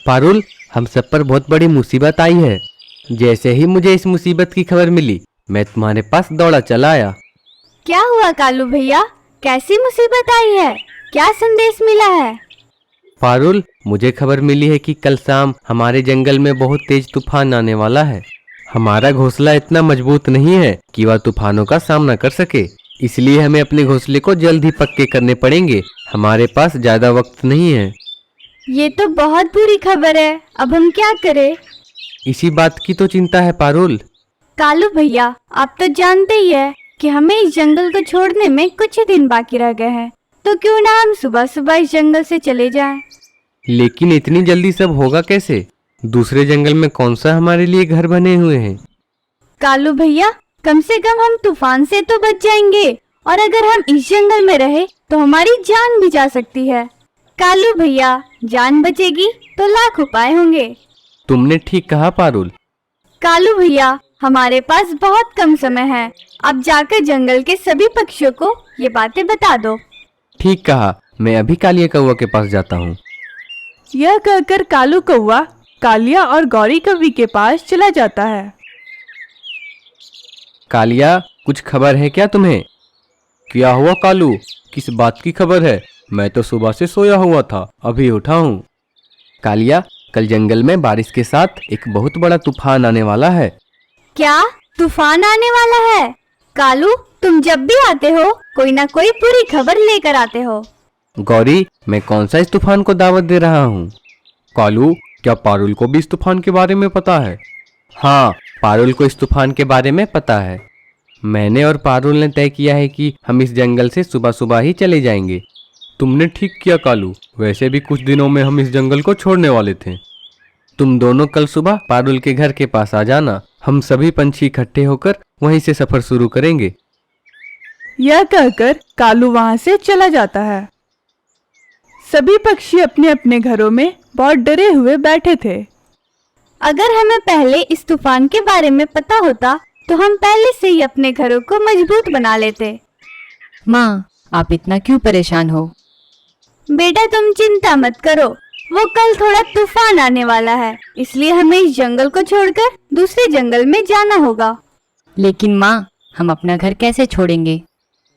पारुल, हम सब पर बहुत बड़ी मुसीबत आई है। जैसे ही मुझे इस मुसीबत की खबर मिली, मैं तुम्हारे पास दौड़ा चला आया। क्या हुआ कालू भैया? कैसी मुसीबत आई है? क्या संदेश मिला है? पारुल, मुझे खबर मिली है कि कल शाम हमारे जंगल में बहुत तेज तूफान आने वाला है। हमारा घोंसला इतना मजबूत नहीं है कि वह तूफानों का सामना कर सके, इसलिए हमें अपने घोंसले को जल्द ही पक्के करने पड़ेंगे। हमारे पास ज्यादा वक्त नहीं है। ये तो बहुत बुरी खबर है। अब हम क्या करें? इसी बात की तो चिंता है पारुल। कालू भैया, आप तो जानते ही है कि हमें इस जंगल को छोड़ने में कुछ ही दिन बाकी रह गए हैं, तो क्यों ना हम सुबह सुबह इस जंगल से चले जाएं। लेकिन इतनी जल्दी सब होगा कैसे? दूसरे जंगल में कौन सा हमारे लिए घर बने हुए हैं? कालू भैया, कम से कम हम तूफान से तो बच जाएंगे, और अगर हम इस जंगल में रहे तो हमारी जान भी जा सकती है। कालू भैया, जान बचेगी तो लाख उपाय होंगे। तुमने ठीक कहा पारुल। कालू भैया, हमारे पास बहुत कम समय है। आप जाकर जंगल के सभी पक्षियों को ये बातें बता दो। ठीक कहा, मैं अभी कालिया कौवा के पास जाता हूँ। यह कहकर कालू कौवा कालिया और गौरी कौवी के पास चला जाता है। कालिया, कुछ खबर है क्या तुम्हें? क्या हुआ कालू, किस बात की खबर है? मैं तो सुबह से सोया हुआ था, अभी उठा हूँ। कालिया, कल जंगल में बारिश के साथ एक बहुत बड़ा तूफान आने वाला है। क्या तूफान आने वाला है? कालू, तुम जब भी आते हो कोई ना कोई बुरी खबर लेकर आते हो। गौरी, मैं कौन सा इस तूफान को दावत दे रहा हूँ? कालू, क्या पारुल को भी इस तूफान के बारे में पता है? हाँ, पारुल को इस तूफान के बारे में पता है। मैंने और पारुल ने तय किया है कि हम इस जंगल से सुबह सुबह ही चले जाएंगे। तुमने ठीक किया कालू, वैसे भी कुछ दिनों में हम इस जंगल को छोड़ने वाले थे। तुम दोनों कल सुबह पारुल के घर के पास आ जाना। हम सभी पंछी इकट्ठे होकर वहीं से सफर शुरू करेंगे। यह कहकर कालू वहां से चला जाता है। सभी पक्षी अपने अपने घरों में बहुत डरे हुए बैठे थे। अगर हमें पहले इस तूफान के बारे में पता होता तो हम पहले से ही अपने घरों को मजबूत बना लेते। माँ, आप इतना क्यों परेशान हो? बेटा, तुम चिंता मत करो। वो कल थोड़ा तूफान आने वाला है, इसलिए हमें इस जंगल को छोड़कर दूसरे जंगल में जाना होगा। लेकिन माँ, हम अपना घर कैसे छोड़ेंगे?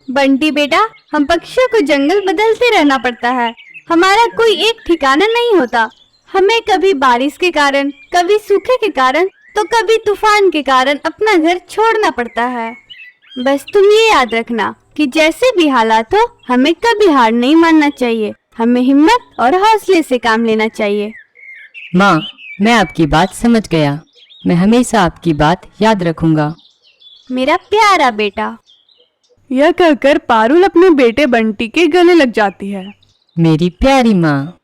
बंटी बेटा, हम पक्षियों को जंगल बदलते रहना पड़ता है। हमारा कोई एक ठिकाना नहीं होता। हमें कभी बारिश के कारण, कभी सूखे के कारण, तो कभी तूफान के कारण अपना घर छोड़ना पड़ता है। बस तुम ये याद रखना कि जैसे भी हालात हो, हमें कभी हार नहीं मानना चाहिए। हमें हिम्मत और हौसले से काम लेना चाहिए। माँ, मैं आपकी बात समझ गया। मैं हमेशा आपकी बात याद रखूंगा। मेरा प्यारा बेटा। यह कहकर पारुल अपने बेटे बंटी के गले लग जाती है मेरी प्यारी माँ।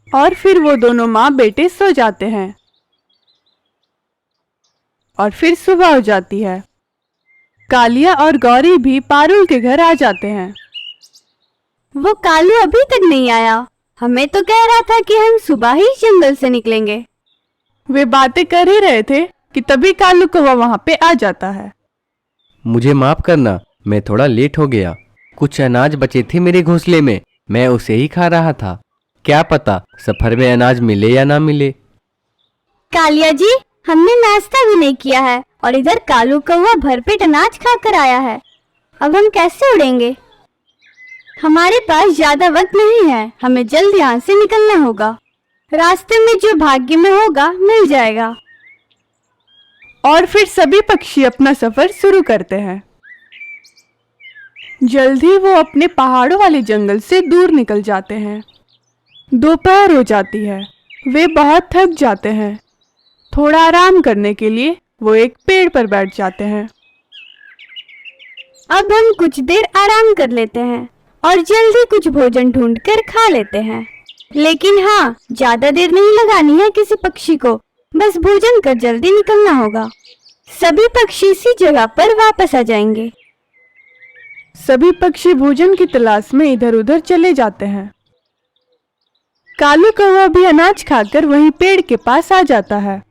और फिर वो दोनों माँ बेटे सो जाते हैं। और फिर सुबह हो जाती है। कालिया और गौरी भी पारुल के घर आ जाते हैं। वो कालू अभी तक नहीं आया। हमें तो कह रहा था कि हम सुबह ही जंगल से निकलेंगे। वे बातें कर ही रहे थे कि तभी कालू कौवा वहां पे आ जाता है। मुझे माफ करना, मैं थोड़ा लेट हो गया। कुछ अनाज बचे थे मेरे घोंसले में, मैं उसे ही खा रहा था। क्या पता सफर में अनाज मिले या ना मिले। कालिया जी, हमने नाश्ता भी नहीं किया है और इधर कालू कौवा भरपेट अनाज खाकर आया है। अब हम कैसे उड़ेंगे? हमारे पास ज्यादा वक्त नहीं है। हमें जल्द यहाँ से निकलना होगा। रास्ते में जो भाग्य में होगा मिल जाएगा। और फिर सभी पक्षी अपना सफर शुरू करते हैं। जल्द ही वो अपने पहाड़ों वाले जंगल से दूर निकल जाते हैं। दोपहर हो जाती है। वे बहुत थक जाते हैं। थोड़ा आराम करने के लिए वो एक पेड़ पर बैठ जाते हैं। अब हम कुछ देर आराम कर लेते हैं और जल्दी कुछ भोजन ढूंढकर खा लेते हैं। लेकिन हाँ, ज्यादा देर नहीं लगानी है किसी पक्षी को। बस भोजन कर जल्दी निकलना होगा। सभी पक्षी इसी जगह पर वापस आ जाएंगे। सभी पक्षी भोजन की तलाश में इधर उधर चले जाते हैं। कालू कौवा भी अनाज खाकर वहीं पेड़ के पास आ जाता है।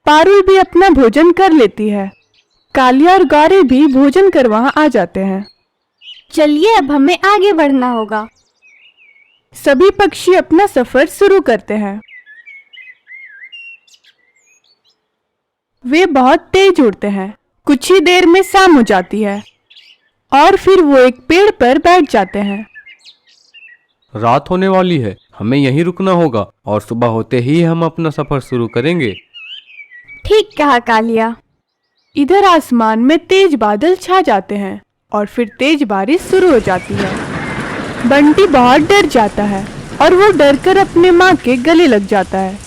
पारुल भी अपना भोजन कर लेती है। कालिया और गौरी भी भोजन कर वहां आ जाते हैं। चलिए, अब हमें आगे बढ़ना होगा। सभी पक्षी अपना सफर शुरू करते हैं। वे बहुत तेज उड़ते हैं। कुछ ही देर में शाम हो जाती है और फिर वो एक पेड़ पर बैठ जाते हैं। रात होने वाली है, हमें यहीं रुकना होगा और सुबह होते ही हम अपना सफर शुरू करेंगे। ठीक कहा कालिया। इधर आसमान में तेज बादल छा जाते हैं और फिर तेज बारिश शुरू हो जाती है। बंटी बहुत डर जाता है और वो डरकर अपने माँ के गले लग जाता है।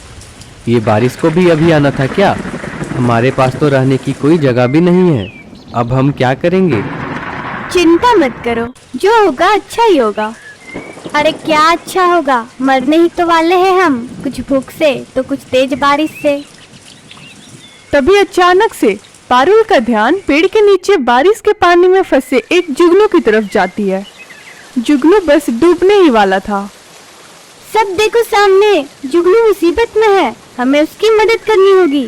ये बारिश को भी अभी आना था क्या? हमारे पास तो रहने की कोई जगह भी नहीं है। अब हम क्या करेंगे? चिंता मत करो, जो होगा अच्छा ही होगा। अरे क्या अच्छा होगा, मरने ही तो वाले हैं हम, कुछ भूख से तो कुछ तेज बारिश से। तभी अचानक से पारुल का ध्यान पेड़ के नीचे बारिश के पानी में फंसे एक जुगनू की तरफ जाती है। जुगनू बस डूबने ही वाला था। सब देखो सामने, जुगनू मुसीबत में है, हमें उसकी मदद करनी होगी।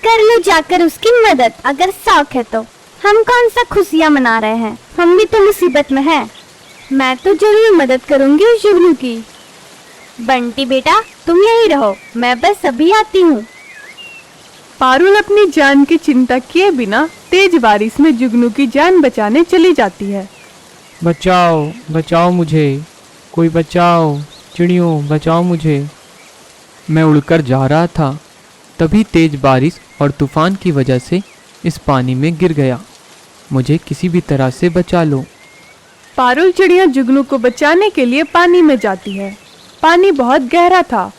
कर लो जाकर उसकी मदद, अगर शौक है तो। हम कौन सा खुशियाँ मना रहे हैं, हम भी तो मुसीबत में हैं। मैं तो जरूर मदद करूंगी उस जुगनू की। बंटी बेटा तुम यहीं रहो, मैं बस अभी आती हूँ। पारुल अपनी जान की चिंता किए बिना तेज बारिश में जुगनू की जान बचाने चली जाती है। बचाओ बचाओ मुझे, कोई बचाओ, चिड़ियों बचाओ मुझे। मैं उड़कर जा रहा था, तभी तेज बारिश और तूफान की वजह से इस पानी में गिर गया। मुझे किसी भी तरह से बचा लो। पारुल चिड़िया जुगनू को बचाने के लिए पानी में जाती है। पानी बहुत गहरा था।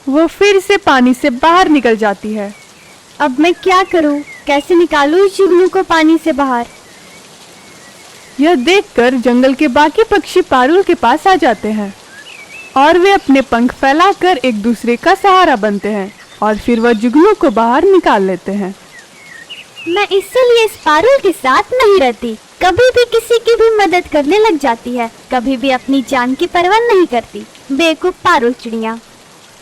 वो फिर से पानी से बाहर निकल जाती है। अब मैं क्या करूँ, कैसे निकालूं इस जुगनू को पानी से बाहर। यह देखकर जंगल के बाकी पक्षी पारुल के पास आ जाते हैं और वे अपने पंख फैलाकर एक दूसरे का सहारा बनते हैं और फिर वह जुगनू को बाहर निकाल लेते हैं। मैं इसीलिए इस पारुल के साथ नहीं रहती, कभी भी किसी की भी मदद करने लग जाती है, कभी भी अपनी जान की परवाह नहीं करती। बेवकूफ पारुल चिड़िया।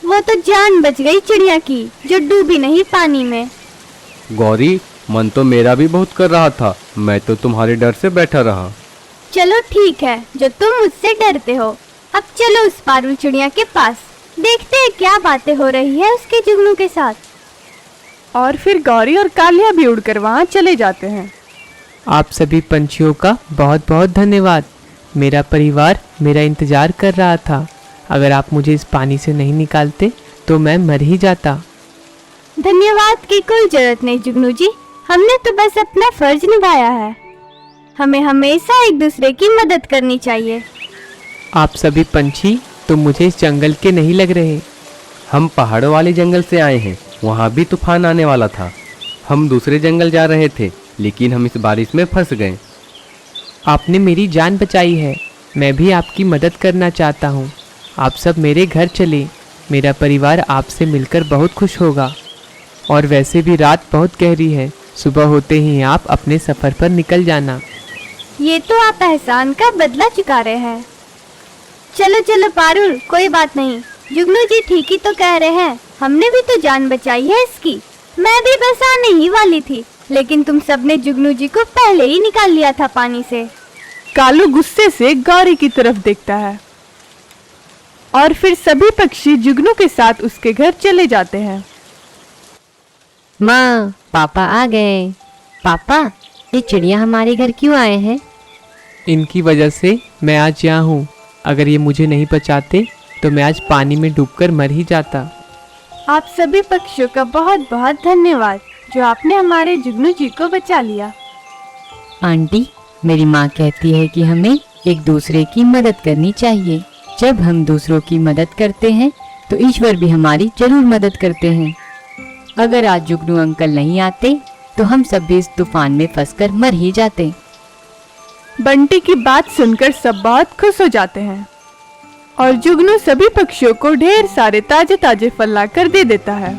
वो तो जान बच गई चिड़िया की, जो डूबी नहीं पानी में। गौरी, मन तो मेरा भी बहुत कर रहा था, मैं तो तुम्हारे डर से बैठा रहा। चलो ठीक है, जो तुम मुझसे डरते हो। अब चलो उस पारुल चिड़िया के पास, देखते हैं क्या बातें हो रही है उसके जुगनू के साथ। और फिर गौरी और कालिया भी उड़कर वहाँ चले जाते हैं। आप सभी पंछियों का बहुत बहुत धन्यवाद। मेरा परिवार मेरा इंतजार कर रहा था। अगर आप मुझे इस पानी से नहीं निकालते तो मैं मर ही जाता। धन्यवाद की कोई जरूरत नहीं जुगनू जी, हमने तो बस अपना फर्ज निभाया है। हमें हमेशा एक दूसरे की मदद करनी चाहिए। आप सभी पंछी तो मुझे इस जंगल के नहीं लग रहे। हम पहाड़ों वाले जंगल से आए हैं, वहाँ भी तूफान आने वाला था। हम दूसरे जंगल जा रहे थे, लेकिन हम इस बारिश में फंस गए। आपने मेरी जान बचाई है, मैं भी आपकी मदद करना चाहता हूँ। आप सब मेरे घर चले, मेरा परिवार आपसे मिलकर बहुत खुश होगा। और वैसे भी रात बहुत गहरी है, सुबह होते ही आप अपने सफ़र पर निकल जाना। ये तो आप एहसान का बदला चुका रहे हैं। चलो चलो पारुल, कोई बात नहीं, जुगनू जी ठीक ही तो कह रहे हैं, हमने भी तो जान बचाई है इसकी। मैं भी बस आने ही वाली थी, लेकिन तुम सबने जुगनू जी को पहले ही निकाल लिया था पानी से। कालू गुस्से से गौरी की तरफ देखता है और फिर सभी पक्षी जुगनू के साथ उसके घर चले जाते हैं। माँ, पापा आ गए। पापा, ये चिड़िया हमारे घर क्यों आए हैं? इनकी वजह से मैं आज यहाँ हूँ। अगर ये मुझे नहीं बचाते तो मैं आज पानी में डूबकर मर ही जाता। आप सभी पक्षियों का बहुत बहुत धन्यवाद, जो आपने हमारे जुगनू जी को बचा लिया। आंटी, मेरी माँ कहती है कि हमें एक दूसरे की मदद करनी चाहिए। जब हम दूसरों की मदद करते हैं तो ईश्वर भी हमारी जरूर मदद करते हैं। अगर आज जुगनू अंकल नहीं आते तो हम सब भी इस तूफान में फंसकर मर ही जाते। बंटी की बात सुनकर सब बहुत खुश हो जाते हैं और जुगनू सभी पक्षियों को ढेर सारे ताजे ताजे फल लाकर दे देता है।